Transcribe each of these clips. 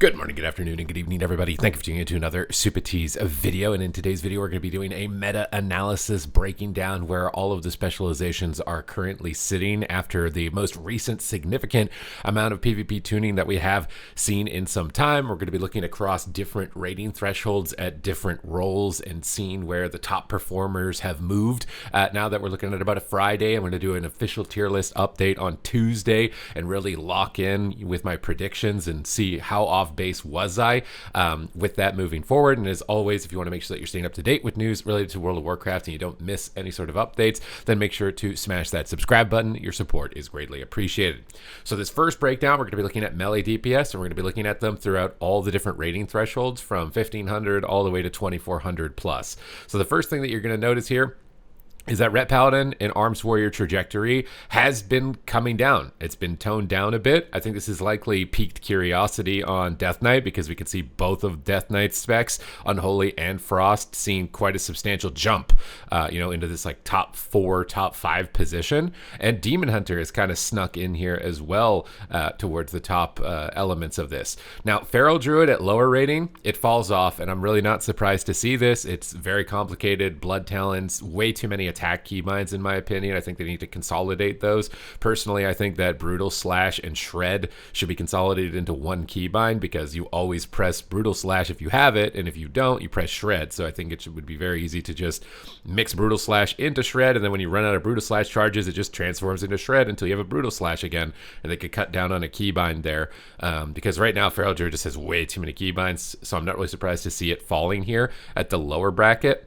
Good morning, good afternoon, and good evening, everybody. Thank you for tuning into another Supatease video. And in today's video, we're going to be doing a meta-analysis breaking down where all of the specializations are currently sitting after the most recent significant amount of PvP tuning that we have seen in some time. We're going to be looking across different rating thresholds at different roles and seeing where the top performers have moved. Now that we're looking at about a Friday, I'm going to do an official tier list update on Tuesday and really lock in with my predictions and see how often base was I with that moving forward. And as always, if you want to make sure that you're staying up to date with news related to World of Warcraft and you don't miss any sort of updates, then make sure to smash that subscribe button. Your support is greatly appreciated. So this first breakdown, we're going to be looking at melee DPS, and we're going to be looking at them throughout all the different rating thresholds from 1500 all the way to 2400 plus. So the first thing that you're going to notice here is that Ret Paladin and Arms Warrior trajectory has been coming down. It's been toned down a bit. I think this is likely piqued curiosity on Death Knight because we can see both of Death Knight's specs, Unholy and Frost, seeing quite a substantial jump, into this like top 4, top 5 position. And Demon Hunter is kind of snuck in here as well towards the top elements of this. Now, Feral Druid at lower rating, it falls off, and I'm really not surprised to see this. It's very complicated. Blood Talons, way too many attack keybinds in my opinion. I think they need to consolidate those. Personally, I think that Brutal Slash and Shred should be consolidated into one keybind because you always press Brutal Slash if you have it, and if you don't, you press Shred. So I think would be very easy to just mix Brutal Slash into Shred, and then when you run out of Brutal Slash charges, it just transforms into Shred until you have a Brutal Slash again, and they could cut down on a keybind there because right now Feral Druid just has way too many keybinds, so I'm not really surprised to see it falling here at the lower bracket.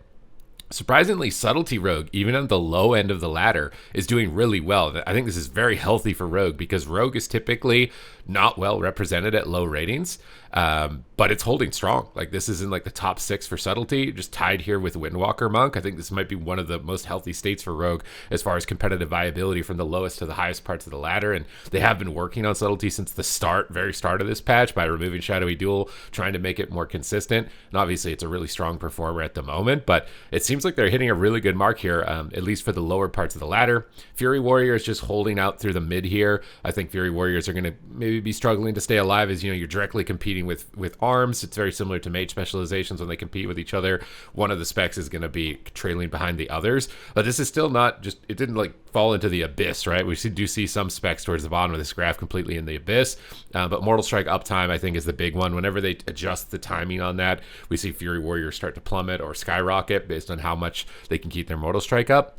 Surprisingly, Subtlety Rogue, even on the low end of the ladder, is doing really well. I think this is very healthy for Rogue because Rogue is typically not well represented at low ratings, but it's holding strong. Like this is in like the top 6 for Subtlety, just tied here with Windwalker Monk. I think this might be one of the most healthy states for Rogue as far as competitive viability from the lowest to the highest parts of the ladder. And they have been working on Subtlety since the very start of this patch by removing Shadowy Duel, trying to make it more consistent. And obviously it's a really strong performer at the moment, but it seems like they're hitting a really good mark here, at least for the lower parts of the ladder. Fury Warrior is just holding out through the mid here. I think Fury Warriors are going to maybe be struggling to stay alive as you're directly competing with arms. It's very similar to mage specializations when they compete with each other. One of the specs is going to be trailing behind the others, but this is still not just, it didn't like fall into the abyss, right? We do see some specs towards the bottom of this graph completely in the abyss, but Mortal Strike uptime I think is the big one. Whenever they adjust the timing on that, we see Fury Warriors start to plummet or skyrocket based on how much they can keep their Mortal Strike up.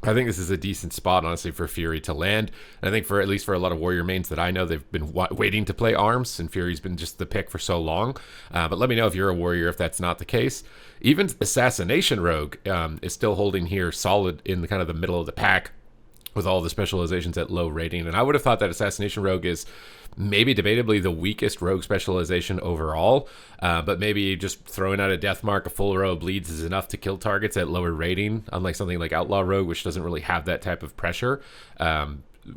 I think this is a decent spot, honestly, for Fury to land. And I think at least for a lot of Warrior mains that I know, they've been waiting to play Arms, and Fury's been just the pick for so long. But let me know if you're a Warrior if that's not the case. Even Assassination Rogue is still holding here solid in the kind of the middle of the pack with all the specializations at low rating. And I would have thought that Assassination Rogue is maybe debatably the weakest rogue specialization overall, but maybe just throwing out a death mark, a full row of bleeds is enough to kill targets at lower rating, unlike something like Outlaw Rogue, which doesn't really have that type of pressure,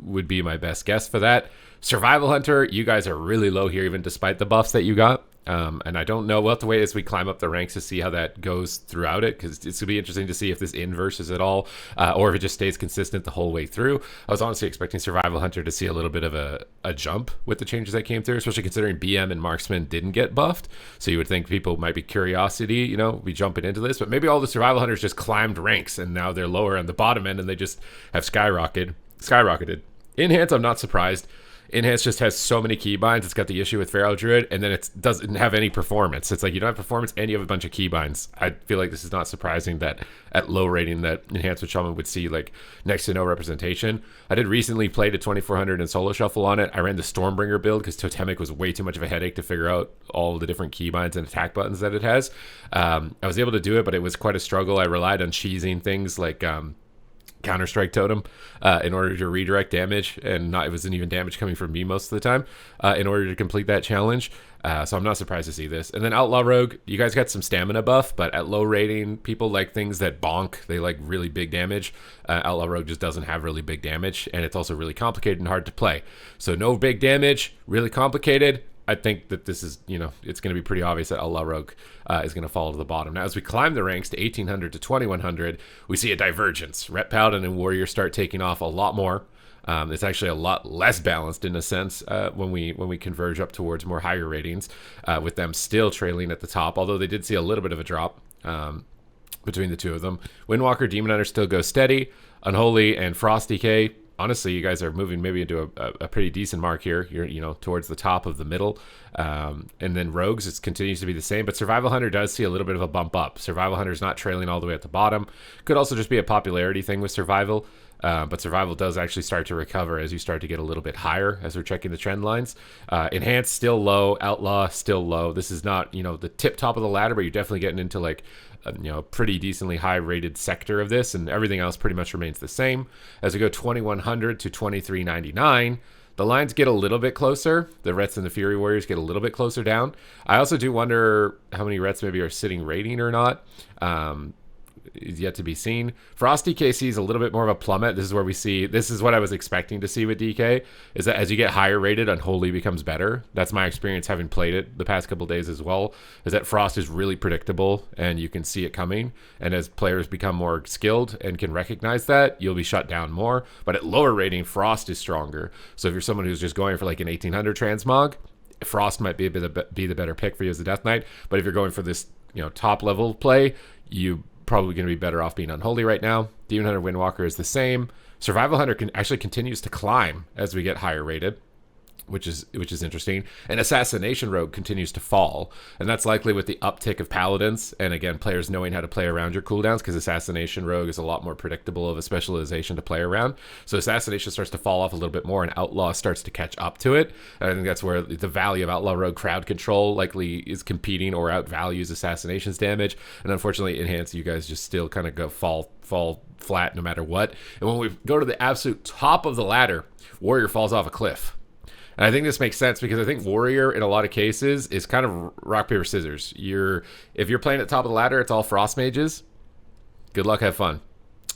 would be my best guess for that. Survival Hunter, you guys are really low here, even despite the buffs that you got. And I don't know, we'll have to wait as we climb up the ranks to see how that goes throughout it, because it's going to be interesting to see if this inverses at all, or if it just stays consistent the whole way through. I was honestly expecting Survival Hunter to see a little bit of a jump with the changes that came through, especially considering BM and Marksman didn't get buffed. So you would think people might be curiosity, be jumping into this, but maybe all the Survival Hunters just climbed ranks and now they're lower on the bottom end and they just have skyrocketed. Enhance, I'm not surprised. Enhance just has so many keybinds. It's got the issue with Feral Druid, and then it doesn't have any performance. It's like you don't have performance and you have a bunch of keybinds. I feel like this is not surprising that at low rating that Enhanced with Shaman would see like next to no representation. I did recently play to 2400 and solo shuffle on it. I ran the Stormbringer build because Totemic was way too much of a headache to figure out all the different keybinds and attack buttons that it has. I was able to do it, but it was quite a struggle. I relied on cheesing things like Counter-Strike Totem in order to redirect damage, and it wasn't even damage coming from me most of the time in order to complete that challenge. So I'm not surprised to see this. And then Outlaw Rogue, you guys got some stamina buff, but at low rating, people like things that bonk. They like really big damage. Outlaw Rogue just doesn't have really big damage, and it's also really complicated and hard to play. So no big damage, really complicated. I think that this is, it's going to be pretty obvious that Outlaw Rogue is going to fall to the bottom. Now, as we climb the ranks to 1800 to 2100, we see a divergence. Ret Paladin and Warrior start taking off a lot more. It's actually a lot less balanced in a sense when we converge up towards more higher ratings, with them still trailing at the top. Although they did see a little bit of a drop between the two of them. Windwalker, Demon Hunter still goes steady. Unholy and Frost DK. Honestly, you guys are moving maybe into a pretty decent mark here. You're towards the top of the middle, and then Rogues it continues to be the same. But Survival Hunter does see a little bit of a bump up. Survival Hunter is not trailing all the way at the bottom. Could also just be a popularity thing with Survival. But Survival does actually start to recover as you start to get a little bit higher as we're checking the trend lines. Enhanced still low, Outlaw still low. This is not the tip top of the ladder, but you're definitely getting into like a pretty decently high rated sector of this, and everything else pretty much remains the same. As we go 2100 to 2399, the lines get a little bit closer. The Rets and the Fury Warriors get a little bit closer down. I also do wonder how many Rets maybe are sitting rating or not. Is yet to be seen. Frost DK is a little bit more of a plummet. This is what I was expecting to see with DK, is that as you get higher rated, Unholy becomes better. That's my experience having played it the past couple days as well, is that Frost is really predictable and you can see it coming. And as players become more skilled and can recognize that, you'll be shut down more. But at lower rating, Frost is stronger. So if you're someone who's just going for like an 1800 transmog, Frost might be the better pick for you as a Death Knight. But if you're going for this top level play, you probably going to be better off being Unholy right now. Demon Hunter Windwalker is the same. Survival Hunter actually continues to climb as we get higher rated, which is interesting. And Assassination Rogue continues to fall, and that's likely with the uptick of Paladins, and again, players knowing how to play around your cooldowns, because Assassination Rogue is a lot more predictable of a specialization to play around. So Assassination starts to fall off a little bit more, and Outlaw starts to catch up to it. And I think that's where the value of Outlaw Rogue crowd control likely is competing or outvalues Assassination's damage. And unfortunately, Enhance, you guys just still kind of fall flat no matter what. And when we go to the absolute top of the ladder, Warrior falls off a cliff. And I think this makes sense because I think Warrior, in a lot of cases, is kind of rock, paper, scissors. If you're playing at the top of the ladder, it's all Frost Mages. Good luck, have fun.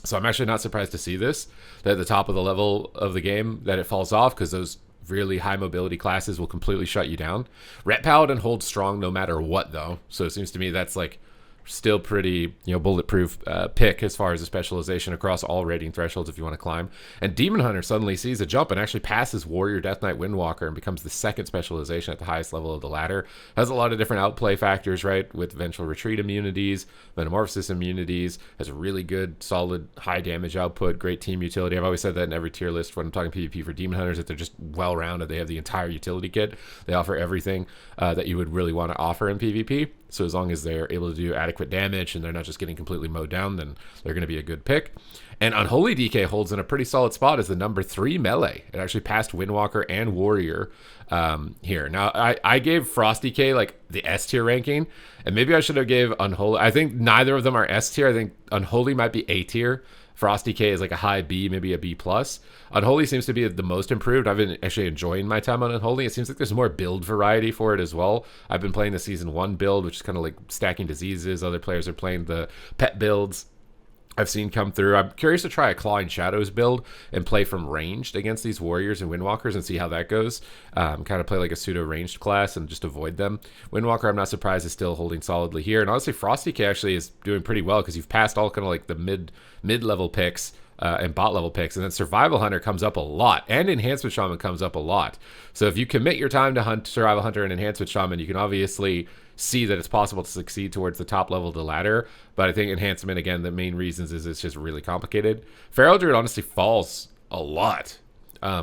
So I'm actually not surprised to see this, that at the top of the level of the game, that it falls off, because those really high mobility classes will completely shut you down. Ret Paladin holds strong no matter what, though. So it seems to me that's like still pretty bulletproof pick as far as a specialization across all rating thresholds if you want to climb. And Demon Hunter suddenly sees a jump and actually passes Warrior, Death Knight, Windwalker, and becomes the second specialization at the highest level of the ladder. Has a lot of different outplay factors, right, with Vengeful Retreat immunities, Metamorphosis immunities, has a really good solid high damage output, great team utility. I've always said that in every tier list when I'm talking PvP for Demon Hunters, that they're just well rounded. They have the entire utility kit. They offer everything that you would really want to offer in PvP. So as long as they're able to do adequate damage and they're not just getting completely mowed down, then they're going to be a good pick. And Unholy DK holds in a pretty solid spot as the number 3 melee. It actually passed Windwalker and Warrior here. Now, I gave Frost DK like the S tier ranking, and maybe I should have gave Unholy. I think neither of them are S tier. I think Unholy might be A tier. Frost DK is like a high B, maybe a B+. Unholy seems to be the most improved. I've been actually enjoying my time on Unholy. It seems like there's more build variety for it as well. I've been playing the Season 1 build, which is kind of like stacking diseases. Other players are playing the pet builds I've seen come through. I'm curious to try a Clawing Shadows build and play from ranged against these Warriors and Windwalkers and see how that goes. Kind of play like a pseudo-ranged class and just avoid them. Windwalker, I'm not surprised, is still holding solidly here. And honestly, Frosty K actually is doing pretty well because you've passed all kind of like the mid-level picks and bot-level picks. And then Survival Hunter comes up a lot. And Enhancement Shaman comes up a lot. So if you commit your time to hunt Survival Hunter and Enhancement Shaman, you can obviously see that it's possible to succeed towards the top level of the ladder. But I think Enhancement, again, the main reasons is it's just really complicated. Feral Druid honestly falls a lot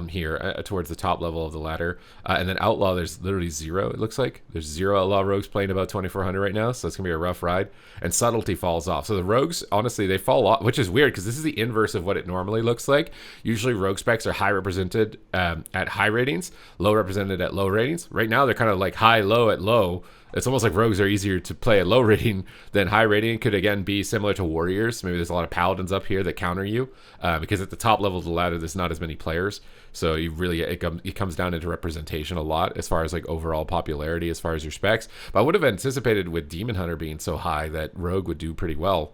here towards the top level of the ladder. And then Outlaw, there's literally 0, it looks like. There's 0 Outlaw Rogues playing about 2,400 right now, so it's going to be a rough ride. And Subtlety falls off. So the Rogues, honestly, they fall off, which is weird because this is the inverse of what it normally looks like. Usually Rogue specs are high represented at high ratings, low represented at low ratings. Right now, they're kind of like high, low at low. It's almost like Rogues are easier to play at low rating than high rating. Could, again, be similar to Warriors. Maybe there's a lot of Paladins up here that counter you because at the top level of the ladder, there's not as many players. So you really, it comes down into representation a lot as far as like overall popularity as far as your specs. But I would have anticipated with Demon Hunter being so high that Rogue would do pretty well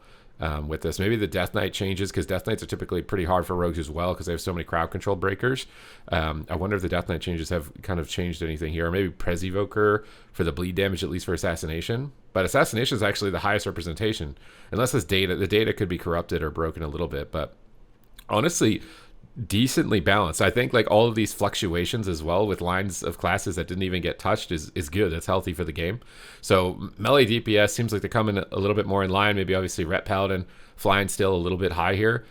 with this. Maybe the Death Knight changes because Death Knights are typically pretty hard for Rogues as well because they have so many crowd control breakers. I wonder if the Death Knight changes have kind of changed anything here. Or maybe Prez Evoker for the bleed damage, at least for Assassination. But Assassination is actually the highest representation. Unless this data, the data could be corrupted or broken a little bit. But honestly, decently balanced. I think like all of these fluctuations as well with lines of classes that didn't even get touched is good. It's healthy for the game. So melee DPS seems like they're coming a little bit more in line. Maybe obviously Ret Paladin flying still a little bit high here,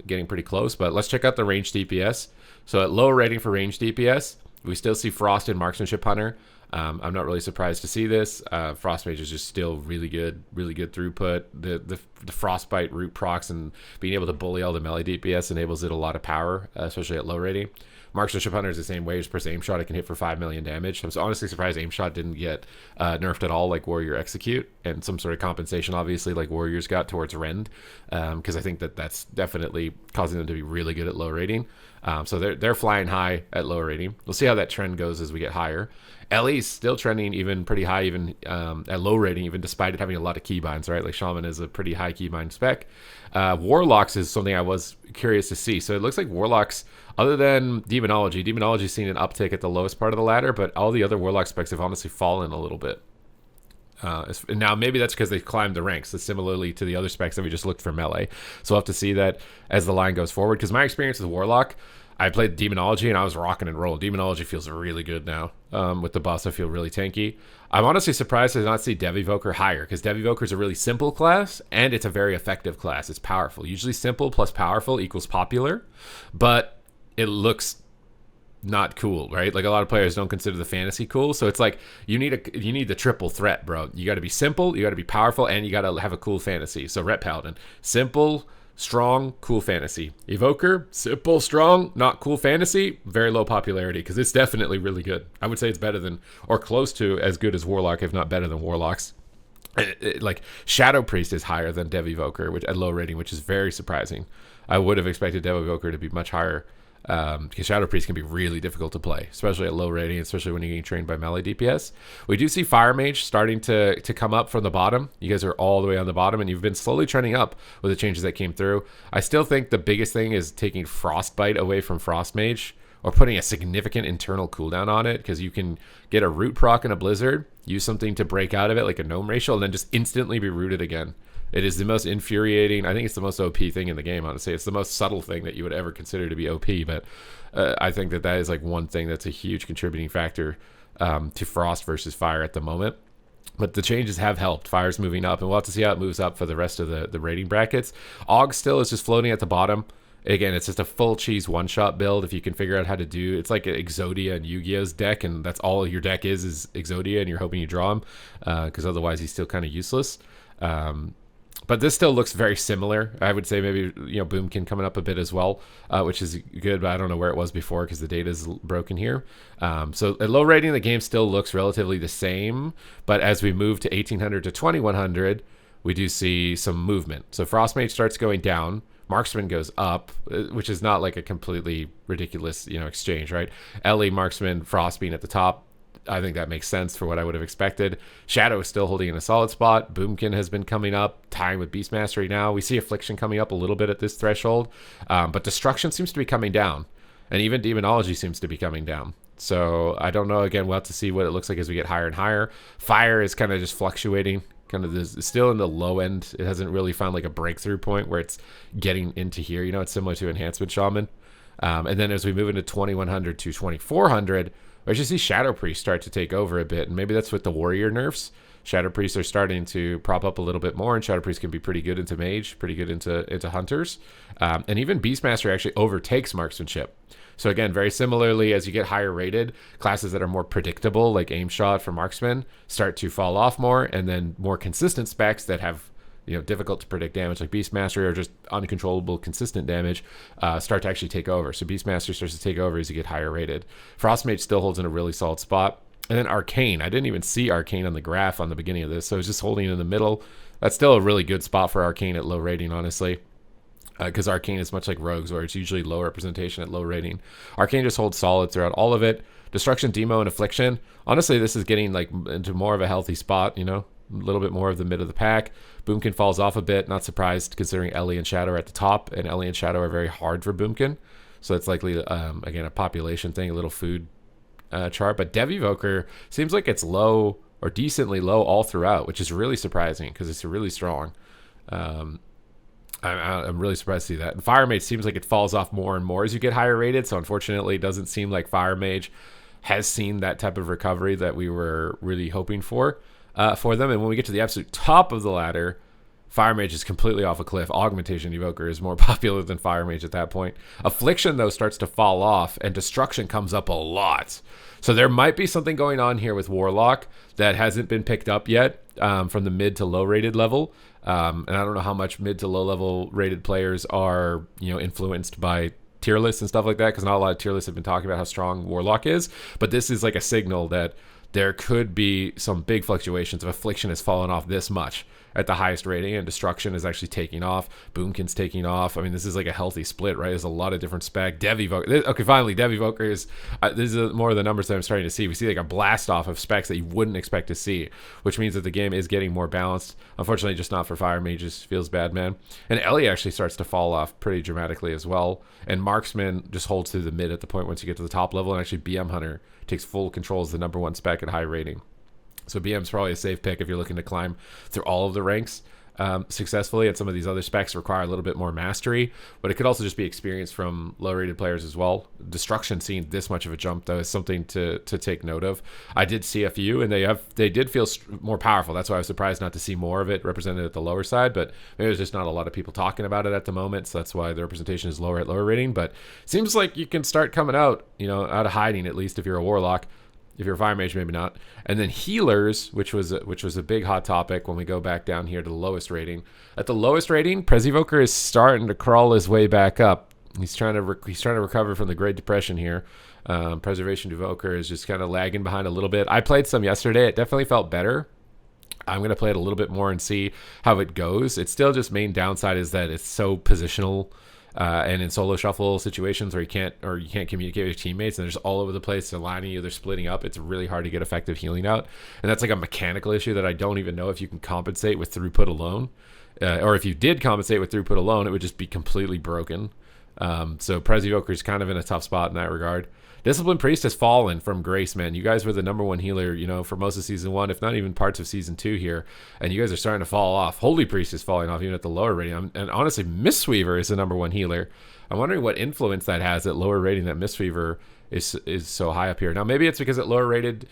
getting pretty close. But let's check out the range DPS. So at low rating for range DPS, we still see Frost and Marksmanship Hunter. I'm not really surprised to see this. Frost Mage is just still really good throughput. The Frostbite root procs and being able to bully all the melee DPS enables it a lot of power, especially at low rating. Marksmanship Hunter is the same way. Just press aim shot, it can hit for 5 million damage. I'm honestly surprised aim shot didn't get nerfed at all like Warrior Execute, and some sort of compensation obviously like Warriors got towards Rend, because I think that's definitely causing them to be really good at low rating. So they're flying high at low rating. We'll see how that trend goes as we get higher. Ellie's still trending even pretty high, even at low rating, even despite it having a lot of keybinds, right? Like Shaman is a pretty high keybind spec. Warlocks is something I was curious to see. So it looks like Warlocks, other than Demonology's seen an uptick at the lowest part of the ladder, but all the other Warlock specs have honestly fallen a little bit. Now, maybe that's because they've climbed the ranks, similarly to the other specs that we just looked for melee. So we'll have to see that as the line goes forward. Because my experience with Warlock, I played Demonology and I was rocking and rolling. Demonology feels really good now. With the buffs, I feel really tanky. I'm honestly surprised to not see Dev Evoker higher, because Dev Evoker is a really simple class and it's a very effective class. It's powerful. Usually simple plus powerful equals popular, but it looks not cool, right? Like a lot of players don't consider the fantasy cool, so it's like you need the triple threat, bro. You got to be simple, you got to be powerful, and you got to have a cool fantasy. So Ret Paladin, simple, strong, cool fantasy. Evoker, simple, strong, not cool fantasy, very low popularity, because it's definitely really good. I would say it's better than, or close to as good as Warlock, if not better than Warlocks. Like Shadow Priest is higher than Dev Evoker, which at low rating, which is very surprising. I would have expected Dev Evoker to be much higher. Because Shadow Priest can be really difficult to play, especially at low rating, especially when you're getting trained by melee DPS. We do see Fire Mage starting to come up from the bottom. You guys are all the way on the bottom, and you've been slowly trending up with the changes that came through. I still think the biggest thing is taking Frostbite away from Frost Mage, or putting a significant internal cooldown on it, because you can get a root proc in a Blizzard, use something to break out of it, like a Gnome Racial, and then just instantly be rooted again. It is the most infuriating. I think it's the most OP thing in the game, honestly. It's the most subtle thing that you would ever consider to be OP, but I think that is like one thing that's a huge contributing factor to Frost versus Fire at the moment. But the changes have helped. Fire's moving up, and we'll have to see how it moves up for the rest of the rating brackets. Og still is just floating at the bottom. Again, it's just a full cheese one-shot build if you can figure out how to do. It's like Exodia and Yu-Gi-Oh's deck, and that's all your deck is Exodia, and you're hoping you draw him, because otherwise he's still kind of useless. But this still looks very similar. I would say maybe, Boomkin coming up a bit as well, which is good, but I don't know where it was before because the data is broken here. So at low rating, the game still looks relatively the same, but as we move to 1800 to 2100, we do see some movement. So Frostmage starts going down, Marksman goes up, which is not like a completely ridiculous, exchange, right? Ellie, Marksman, Frost being at the top. I think that makes sense for what I would have expected. Shadow is still holding in a solid spot. Boomkin has been coming up, tying with Beastmastery now. We see Affliction coming up a little bit at this threshold, but Destruction seems to be coming down, and even Demonology seems to be coming down. So I don't know. Again, we'll have to see what it looks like as we get higher and higher. Fire is kind of just fluctuating, kind of still in the low end. It hasn't really found like a breakthrough point where it's getting into here. It's similar to Enhancement Shaman. And then as we move into 2100 to 2400, I just see Shadow Priest start to take over a bit, and maybe that's with the Warrior nerfs. Shadow Priests are starting to prop up a little bit more, and Shadow Priest can be pretty good into Mage, pretty good into Hunters. And even Beastmaster actually overtakes Marksmanship. So again, very similarly, as you get higher rated, classes that are more predictable, like Aim Shot for Marksman, start to fall off more, and then more consistent specs that have difficult to predict damage like Beastmaster, or just uncontrollable consistent damage, start to actually take over. So Beastmaster starts to take over as you get higher rated. Frostmage still holds in a really solid spot. And then Arcane, I didn't even see Arcane on the graph on the beginning of this, so it's just holding in the middle. That's still a really good spot for Arcane at low rating, honestly, because Arcane is much like Rogues, where it's usually low representation at low rating. Arcane just holds solid throughout all of it. Destruction, Demo, and Affliction, honestly, this is getting like into more of a healthy spot, a little bit more of the mid of the pack. Boomkin falls off a bit, not surprised considering Ellie and Shadow are at the top, and Ellie and Shadow are very hard for Boomkin. So it's likely, again, a population thing, a little food chart. But Dev Evoker seems like it's low or decently low all throughout, which is really surprising because it's really strong. I'm really surprised to see that. And Fire Mage seems like it falls off more and more as you get higher rated. So unfortunately, it doesn't seem like Fire Mage has seen that type of recovery that we were really hoping for them. And when we get to the absolute top of the ladder, Fire Mage is completely off a cliff. Augmentation Evoker is more popular than Fire Mage at that point. Affliction, though, starts to fall off, and Destruction comes up a lot. So there might be something going on here with Warlock that hasn't been picked up yet from the mid to low rated level. And I don't know how much mid to low level rated players are, influenced by tier lists and stuff like that, because not a lot of tier lists have been talking about how strong Warlock is. But this is like a signal that there could be some big fluctuations if Affliction has fallen off this much at the highest rating, and Destruction is actually taking off. Boomkin's taking off. I mean, this is like a healthy split, right? There's a lot of different spec. Dev Evoker. Okay, finally, Dev Evoker is, this is more of the numbers that I'm starting to see. We see like a blast off of specs that you wouldn't expect to see, which means that the game is getting more balanced. Unfortunately, just not for Fire Mages. Feels bad, man. And Ellie actually starts to fall off pretty dramatically as well. And Marksman just holds through the mid at the point once you get to the top level, and actually BM Hunter takes full control as the number one spec at high rating. So BM's probably a safe pick if you're looking to climb through all of the ranks successfully. And some of these other specs require a little bit more mastery, but it could also just be experience from low-rated players as well. Destruction seeing this much of a jump, though, is something to take note of. I did see a few, and they did feel more powerful. That's why I was surprised not to see more of it represented at the lower side, but maybe there's just not a lot of people talking about it at the moment, so that's why the representation is lower at lower rating. But seems like you can start coming out, out of hiding, at least if you're a Warlock. If you're a Fire Mage, maybe not. And then healers, which was a big hot topic when we go back down here to the lowest rating. At the lowest rating, Pres Evoker is starting to crawl his way back up. He's trying to recover from the Great Depression here. Preservation Evoker is just kind of lagging behind a little bit. I played some yesterday. It definitely felt better. I'm going to play it a little bit more and see how it goes. It's still just main downside is that it's so positional. And in solo shuffle situations where you can't communicate with your teammates and they're just all over the place, they're lining you, they're splitting up, it's really hard to get effective healing out. And that's like a mechanical issue that I don't even know if you can compensate with throughput alone. Or if you did compensate with throughput alone, it would just be completely broken. So Pres Evoker is kind of in a tough spot in that regard. Discipline Priest has fallen from grace, man. You guys were the number one healer, for most of season 1, if not even parts of season 2 here, and you guys are starting to fall off. Holy Priest is falling off even at the lower rating, and honestly, Mistweaver is the number one healer. I'm wondering what influence that has at lower rating that Mistweaver is so high up here. Now, maybe it's because at lower rated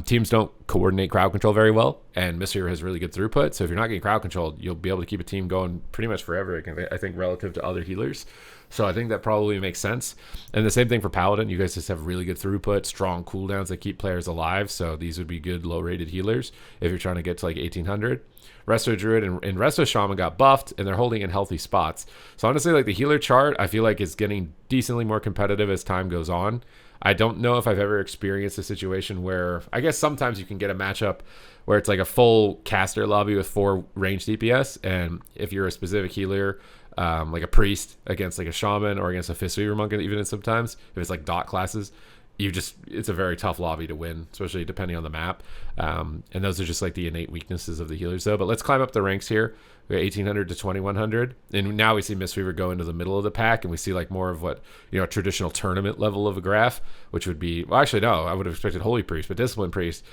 teams don't coordinate crowd control very well, and Mistweaver has really good throughput. So if you're not getting crowd controlled, you'll be able to keep a team going pretty much forever, I think, relative to other healers. So I think that probably makes sense. And the same thing for Paladin. You guys just have really good throughput, strong cooldowns that keep players alive. So these would be good low-rated healers if you're trying to get to like 1800. Resto Druid and Resto Shaman got buffed, and they're holding in healthy spots. So honestly, like the healer chart, I feel like is getting decently more competitive as time goes on. I don't know if I've ever experienced a situation where, I guess sometimes you can get a matchup where it's like a full caster lobby with 4 ranged DPS, and if you're a specific healer, like a priest against like a shaman or against a Fistweaver monk, even sometimes if it's like dot classes, it's a very tough lobby to win, especially depending on the map. And those are just like the innate weaknesses of the healers though. But let's climb up the ranks here. We got 1800 to 2100, and now we see Mistweaver go into the middle of the pack, and we see like more of what a traditional tournament level of a graph, which would be, well, actually no, I would have expected Holy Priest, but Discipline Priest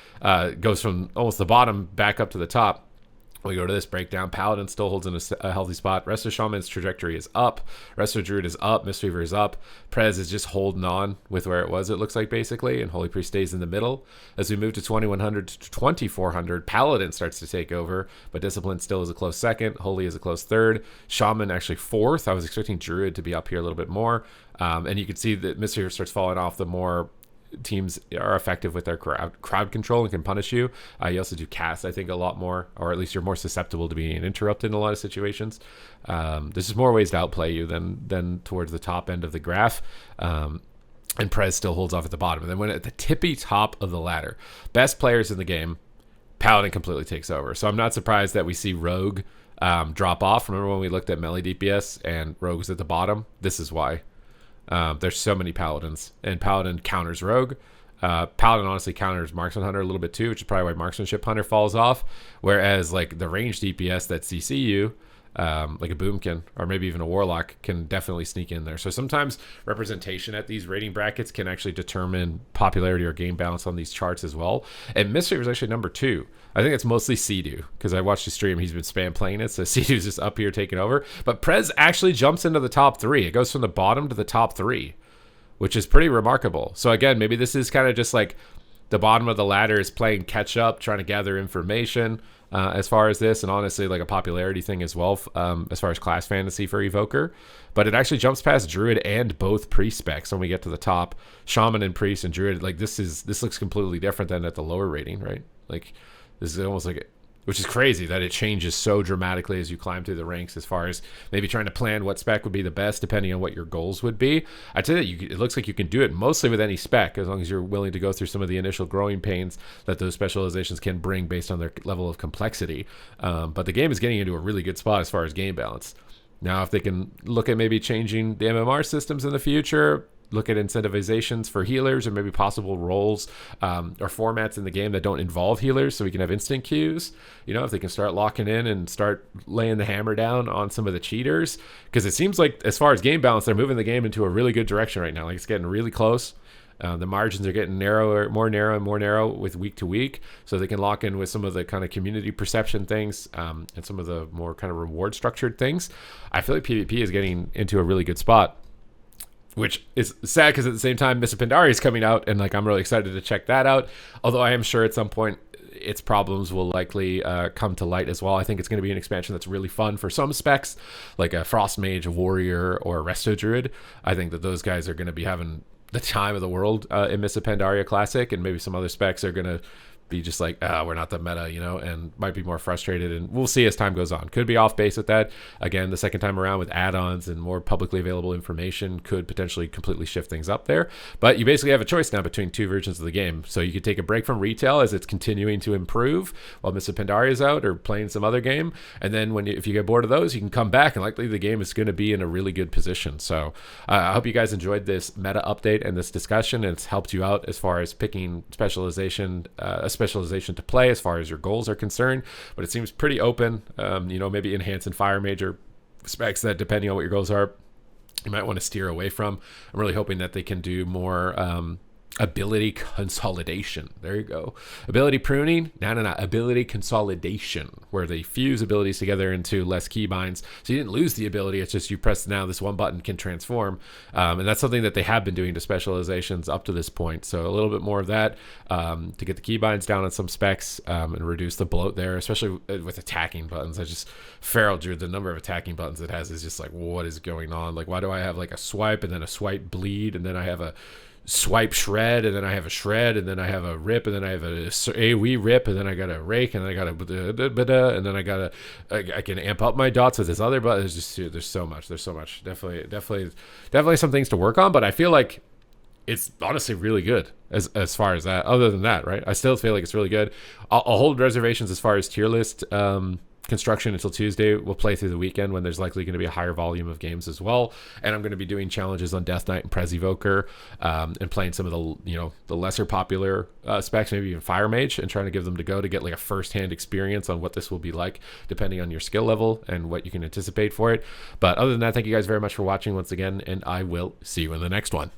goes from almost the bottom back up to the top. We go to this breakdown. Paladin still holds in a healthy spot. Resto Shaman's trajectory is up. Resto Druid is up. Mistweaver is up. Prez is just holding on with where it was, it looks like, basically. And Holy Priest stays in the middle. As we move to 2100 to 2400, Paladin starts to take over. But Discipline still is a close second. Holy is a close third. Shaman actually fourth. I was expecting Druid to be up here a little bit more. And you can see that Mistweaver starts falling off the more teams are effective with their crowd control and can punish you. You also do cast, I think, a lot more, or at least you're more susceptible to being interrupted in a lot of situations. There's just more ways to outplay you than towards the top end of the graph. And Prez still holds off at the bottom. And then when at the tippy top of the ladder, best players in the game, Paladin completely takes over. So I'm not surprised that we see Rogue drop off. Remember when we looked at melee DPS and Rogue was at the bottom? This is why. There's so many Paladins, and Paladin counters Rogue. Paladin honestly counters Marksman Hunter a little bit too, which is probably why Marksmanship Hunter falls off. Whereas like the ranged DPS that CC you like a Boomkin or maybe even a Warlock can definitely sneak in there. So sometimes representation at these rating brackets can actually determine popularity or game balance on these charts as well. And Mistweaver is actually number 2. I think it's mostly Sea-Doo because I watched the stream. He's been spam playing it. So Sea-Doo's just up here taking over. But Prez actually jumps into the top 3. It goes from the bottom to the top 3, which is pretty remarkable. So again, maybe this is kind of just like the bottom of the ladder is playing catch up, trying to gather information as far as this, and honestly like a popularity thing as well as far as class fantasy for Evoker. But it actually jumps past Druid and both Priest specs when we get to the top. Shaman and Priest and Druid, like this looks completely different than at the lower rating, right? Like this is almost like, which is crazy that it changes so dramatically as you climb through the ranks as far as maybe trying to plan what spec would be the best depending on what your goals would be. I'd say that it looks like you can do it mostly with any spec as long as you're willing to go through some of the initial growing pains that those specializations can bring based on their level of complexity. But the game is getting into a really good spot as far as game balance. Now, if they can look at maybe changing the MMR systems in the future, look at incentivizations for healers or maybe possible roles or formats in the game that don't involve healers so we can have instant queues. If they can start locking in and start laying the hammer down on some of the cheaters, because it seems like as far as game balance, they're moving the game into a really good direction right now. Like it's getting really close. The margins are getting more narrow with week to week, so they can lock in with some of the kind of community perception things and some of the more kind of reward structured things. I feel like PvP is getting into a really good spot, which is sad because at the same time, Mr. Pandaria is coming out, and like I'm really excited to check that out. Although I am sure at some point its problems will likely come to light as well. I think it's going to be an expansion that's really fun for some specs, like a Frost Mage, a Warrior, or a Resto Druid. I think that those guys are going to be having the time of the world in Mr. Pandaria Classic, and maybe some other specs are going to be just like, we're not the meta, and might be more frustrated, and we'll see as time goes on. Could be off base with that. Again, the second time around with add-ons and more publicly available information could potentially completely shift things up there. But you basically have a choice now between 2 versions of the game. So you could take a break from retail as it's continuing to improve while Mr. Pandaria is out or playing some other game. And then if you get bored of those, you can come back, and likely the game is going to be in a really good position. So I hope you guys enjoyed this meta update and this discussion, and it's helped you out as far as picking specialization to play as far as your goals are concerned. But it seems pretty open. Maybe Enhance and Fire Major specs that, depending on what your goals are, you might want to steer away from. I'm really hoping that they can do more ability consolidation. There you go. Ability pruning? No. Ability consolidation, where they fuse abilities together into less keybinds. So you didn't lose the ability. It's just you press now this one button can transform. And that's something that they have been doing to specializations up to this point. So a little bit more of that to get the keybinds down on some specs and reduce the bloat there, especially with attacking buttons. Feral Druid, the number of attacking buttons it has is just like, what is going on? Like, why do I have like a swipe and then a swipe bleed, and then I have a swipe shred, and then I have a shred, and then I have a rip, and then I have a AoE rip, and then I got a rake, and then I got a and then I can amp up my dots with this other button. There's so much. Definitely some things to work on, but I feel like it's honestly really good as far as that. Other than that, right? I still feel like it's really good. I'll hold reservations as far as tier list construction until Tuesday. We'll play through the weekend when there's likely going to be a higher volume of games as well, and I'm going to be doing challenges on Death Knight and Prez Evoker, and playing some of the lesser popular specs, maybe even Fire Mage, and trying to give them to get like a first-hand experience on what this will be like depending on your skill level and what you can anticipate for it. But other than that, thank you guys very much for watching once again, and I will see you in the next one.